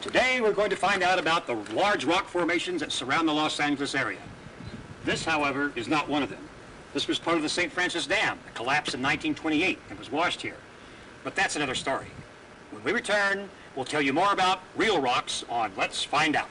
Today we're going to find out about the large rock formations that surround the Los Angeles area. This, however, is not one of them. This was part of the St. Francis Dam that collapsed in 1928 and was washed here. But that's another story. When we return, we'll tell you more about real rocks on Let's Find Out.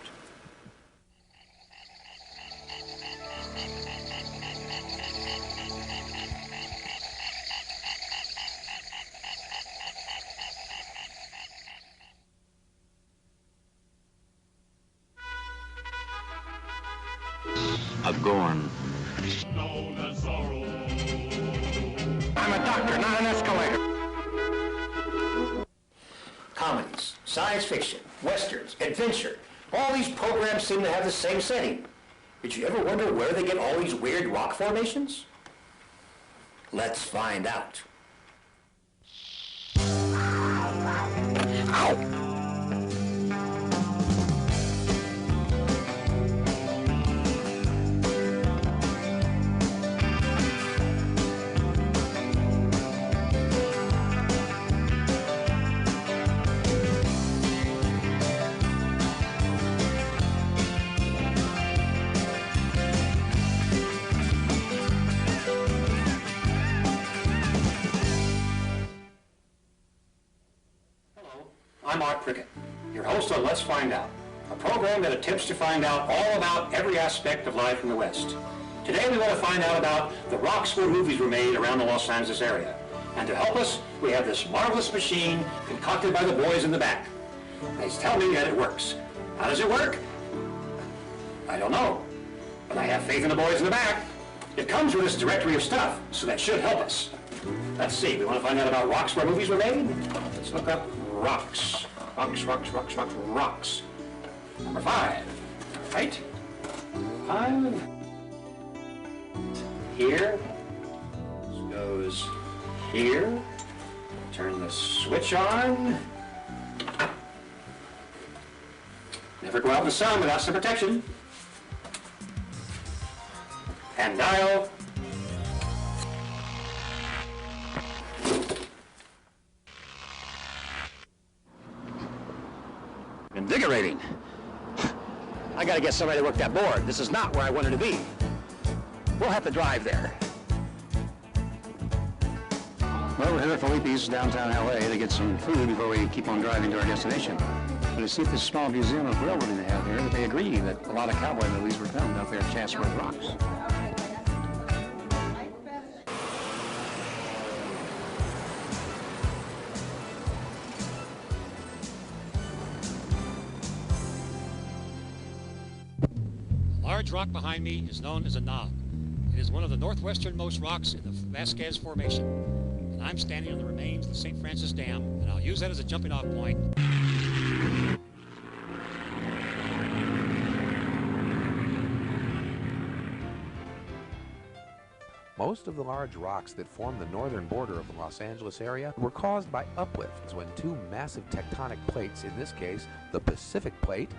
A Gorn. I'm a doctor, not an escalator. Comedies, science fiction, westerns, adventure. All these programs seem to have the same setting. Did you ever wonder where they get all these weird rock formations? Let's find out. Ow! I'm Prickett, your host on Let's Find Out, a program that attempts to find out all about every aspect of life in the West. Today we want to find out about the rocks where movies were made around the Los Angeles area. And to help us, we have this marvelous machine concocted by the boys in the back. They tell me that it works. How does it work? I don't know, but I have faith in the boys in the back. It comes with this directory of stuff, so that should help us. Let's see, we want to find out about rocks where movies were made? Let's look up rocks. Rocks. Number 5. Right? 5. Here. This goes here. Turn the switch on. Never go out in the sun without some protection. And dial. Invigorating. I gotta get somebody to work that board. This is not where I wanted to be. We'll have to drive there. Well, we're headed for Felipe's downtown LA to get some food before we keep on driving to our destination. But to see if this small museum of railroading they have here, they agree that a lot of cowboy movies were filmed out there at Chatsworth Rocks. The large rock behind me is known as a knob. It is one of the northwesternmost rocks in the Vasquez Formation. And I'm standing on the remains of the St. Francis Dam, and I'll use that as a jumping off point. Most of the large rocks that form the northern border of the Los Angeles area were caused by uplifts when two massive tectonic plates, in this case the Pacific Plate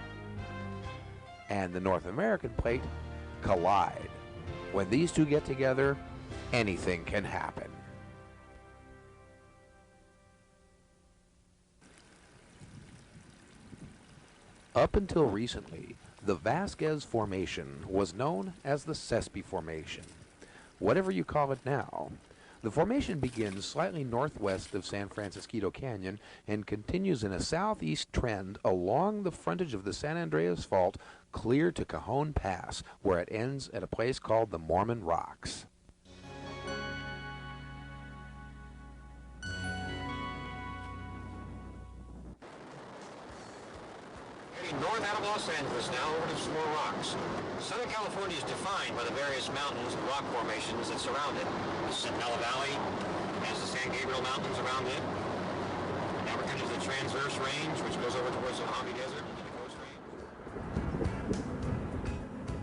and the North American Plate, collide. When these two get together, anything can happen. Up until recently, the Vasquez Formation was known as the Sespe Formation. Whatever you call it now, the formation begins slightly northwest of San Francisco Canyon and continues in a southeast trend along the frontage of the San Andreas Fault clear to Cajon Pass, where it ends at a place called the Mormon Rocks. Heading north out of Los Angeles now over to some more rocks. Southern California is defined by the various mountains and rock formations that surround it. The Centinela Valley has the San Gabriel Mountains around it. Now we're coming to the Transverse Range, which goes over towards the Mojave Desert and the Coast Range.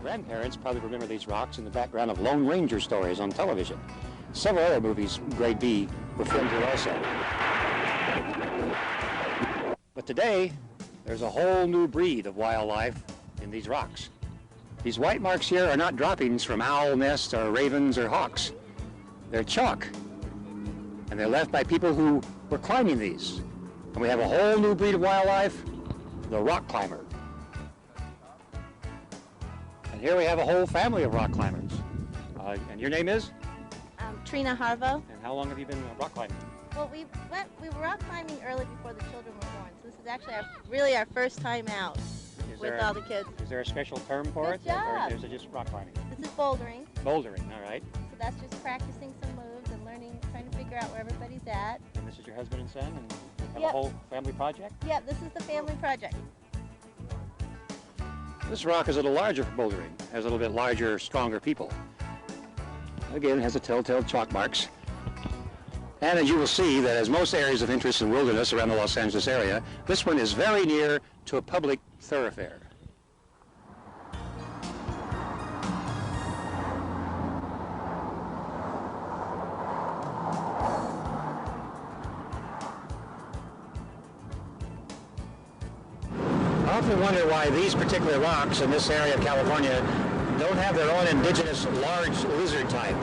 Grandparents probably remember these rocks in the background of Lone Ranger stories on television. Several other movies, grade B, were filmed here also. But today, there's a whole new breed of wildlife in these rocks. These white marks here are not droppings from owl nests or ravens or hawks. They're chalk, and they're left by people who were climbing these. And we have a whole new breed of wildlife the rock climber. And here we have a whole family of rock climbers. And your name is? Trina Harvo. And how long have you been rock climbing? Well, we were rock climbing early before the children were born, so this is actually really our first time out with all the kids. Is there a special term for Good it? job. Or is it just rock climbing? This is bouldering. Bouldering, all right. So that's just practicing some moves and learning, trying to figure out where everybody's at. And this is your husband and son, and you have Yep. a whole family project? Yep, this is the family project. This rock is a little larger for bouldering. Has a little bit larger, stronger people. Again, it has the telltale chalk marks. And as you will see, that as most areas of interest in wilderness around the Los Angeles area, this one is very near to a public thoroughfare. I often wonder why these particular rocks in this area of California don't have their own indigenous large lizard type.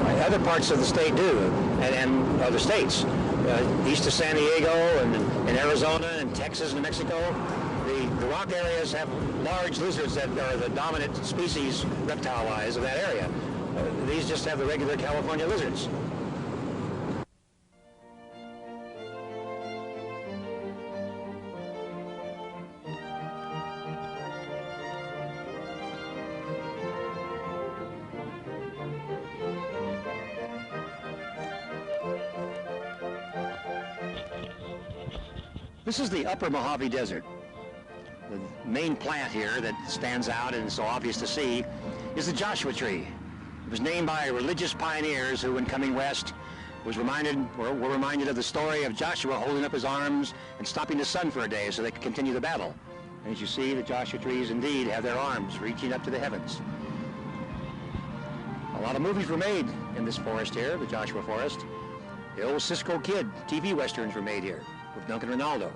Other parts of the state do, and other states. East of San Diego and in Arizona and Texas and New Mexico, the rock areas have large lizards that are the dominant species, reptile-wise, of that area. These just have the regular California lizards. This is the Upper Mojave Desert. The main plant here that stands out and is so obvious to see is the Joshua tree. It was named by religious pioneers who, when coming west, were reminded of the story of Joshua holding up his arms and stopping the sun for a day so they could continue the battle. And as you see, the Joshua trees indeed have their arms reaching up to the heavens. A lot of movies were made in this forest here, the Joshua Forest. The old Cisco Kid TV westerns were made here with Duncan Ronaldo.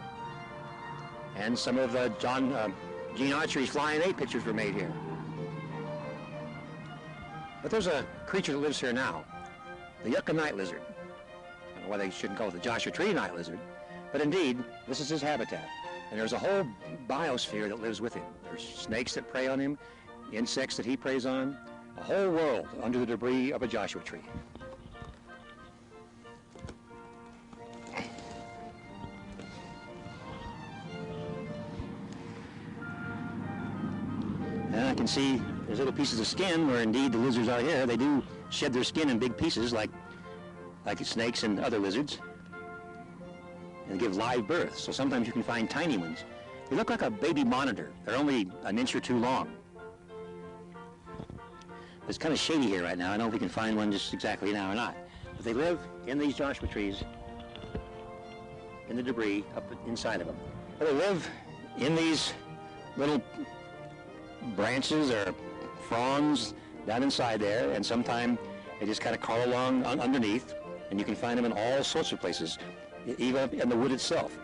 And some of Gene Autry's Flying A pictures were made here. But there's a creature that lives here now, the Yucca night lizard. I don't know why they shouldn't call it the Joshua tree night lizard, but indeed, this is his habitat. And there's a whole biosphere that lives with him. There's snakes that prey on him, insects that he preys on, a whole world under the debris of a Joshua tree. And I can see there's little pieces of skin where indeed the lizards are here. They do shed their skin in big pieces like snakes and other lizards. And give live birth. So sometimes you can find tiny ones. They look like a baby monitor. They're only an inch or two long. It's kind of shady here right now. I don't know if we can find one just exactly now or not. But they live in these Joshua trees, in the debris up inside of them. They live in these little branches or fronds down inside there, and sometimes they just kind of crawl along underneath, and you can find them in all sorts of places, even in the wood itself.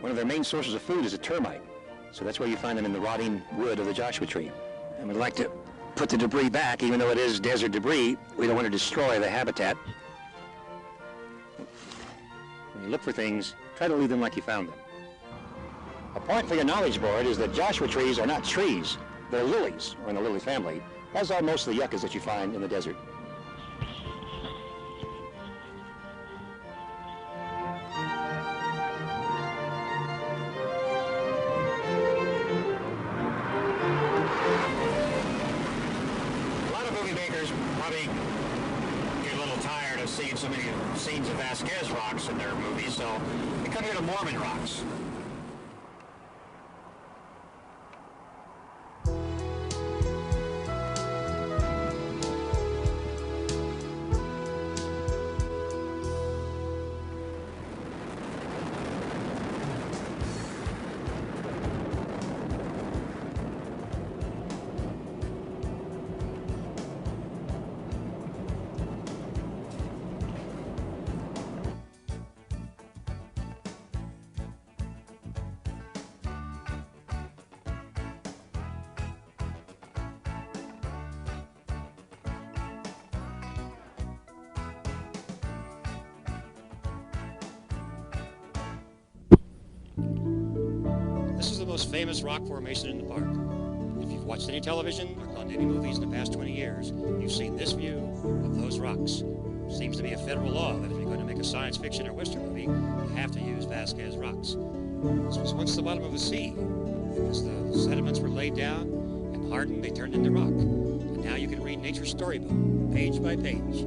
One of their main sources of food is a termite, so that's where you find them in the rotting wood of the Joshua tree. And we'd like to put the debris back, even though it is desert debris. We don't want to destroy the habitat. When you look for things, try to leave them like you found them. A point for your knowledge board is that Joshua trees are not trees. They're lilies, or in the lily family, as are most of the yuccas that you find in the desert. A lot of movie makers probably get a little tired of seeing so many scenes of Vasquez Rocks in their movies, so they come here to Mormon Rocks. This is the most famous rock formation in the park. If you've watched any television or gone to any movies in the past 20 years, you've seen this view of those rocks. Seems to be a federal law that if you're going to make a science fiction or western movie, you have to use Vasquez Rocks. This was once the bottom of a sea. As the sediments were laid down and hardened, they turned into rock. And now you can read nature's storybook, page by page.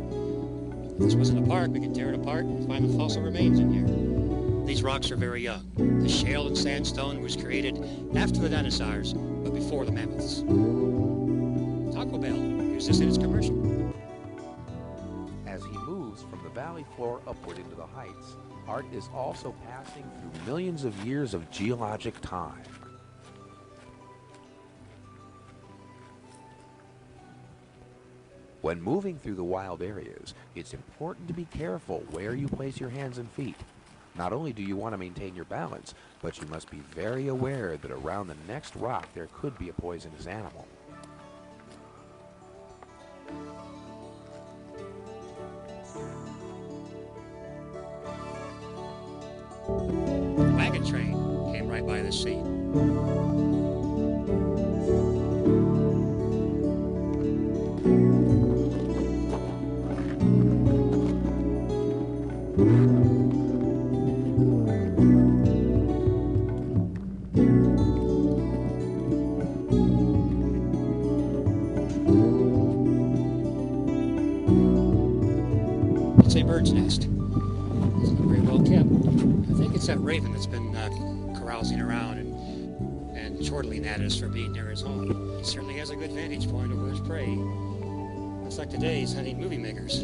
If this wasn't a park, we could tear it apart and find the fossil remains in here. These rocks are very young. The shale and sandstone was created after the dinosaurs, but before the mammoths. Taco Bell used this in its commercial. As he moves from the valley floor upward into the heights, Art is also passing through millions of years of geologic time. When moving through the wild areas, it's important to be careful where you place your hands and feet. Not only do you want to maintain your balance, but you must be very aware that around the next rock there could be a poisonous animal. The wagon train came right by this scene. It's a bird's nest. It's not very well kept. I think it's that raven that's been carousing around and chortling at us for being near his home. He certainly has a good vantage point over his prey. Looks like today he's hunting movie makers.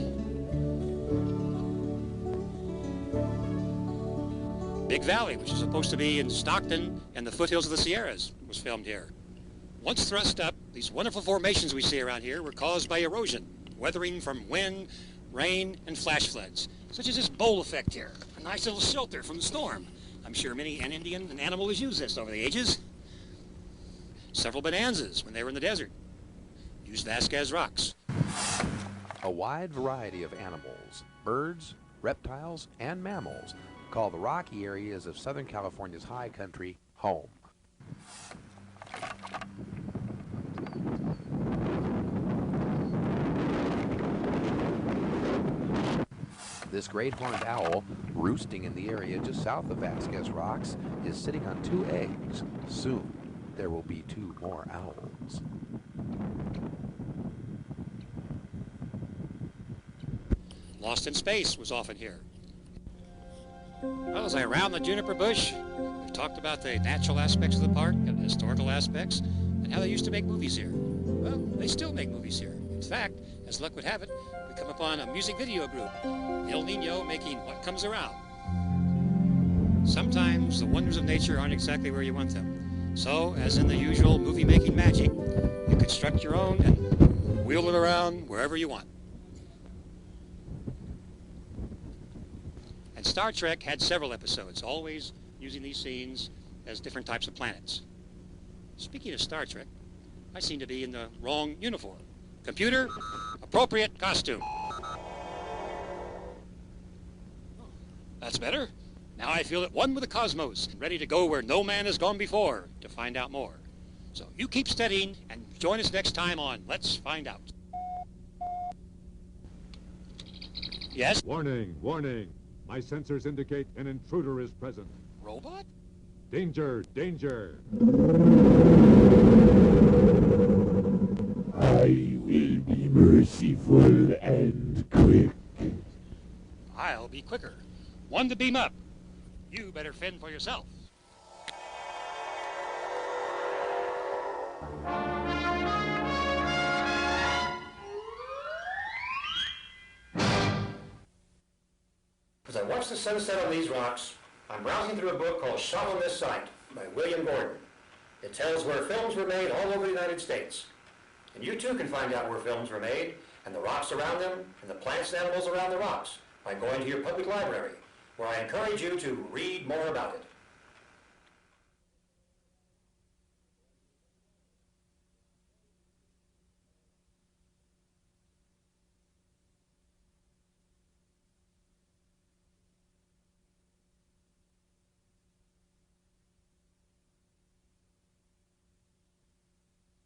Big Valley, which is supposed to be in Stockton and the foothills of the Sierras, was filmed here. Once thrust up, these wonderful formations we see around here were caused by erosion, weathering from wind, rain, and flash floods, such as this bowl effect here, a nice little shelter from the storm. I'm sure many an Indian and animal has used this over the ages. Several bonanzas when they were in the desert used Vasquez Rocks. A wide variety of animals, birds, reptiles, and mammals call the rocky areas of Southern California's high country home. This great horned owl, roosting in the area just south of Vasquez Rocks, is sitting on 2 eggs. Soon, there will be 2 more owls. Lost in Space was often here. Well, as I round the juniper bush, we've talked about the natural aspects of the park and the historical aspects, and how they used to make movies here. Well, they still make movies here. In fact, as luck would have it, we come upon a music video group, El Nino, making What Comes Around. Sometimes the wonders of nature aren't exactly where you want them. So, as in the usual movie-making magic, you construct your own and wheel it around wherever you want. And Star Trek had several episodes, always using these scenes as different types of planets. Speaking of Star Trek, I seem to be in the wrong uniform. Computer, appropriate costume. That's better. Now I feel at one with the cosmos, and ready to go where no man has gone before to find out more. So you keep studying and join us next time on Let's Find Out. Yes? Warning, warning. My sensors indicate an intruder is present. Robot? Danger, danger. I will be merciful and quick. I'll be quicker. One to beam up. You better fend for yourself. As I watch the sunset on these rocks, I'm browsing through a book called Shot on This Site by William Gordon. It tells where films were made all over the United States. And you too can find out where films were made, and the rocks around them, and the plants and animals around the rocks, by going to your public library, where I encourage you to read more about it.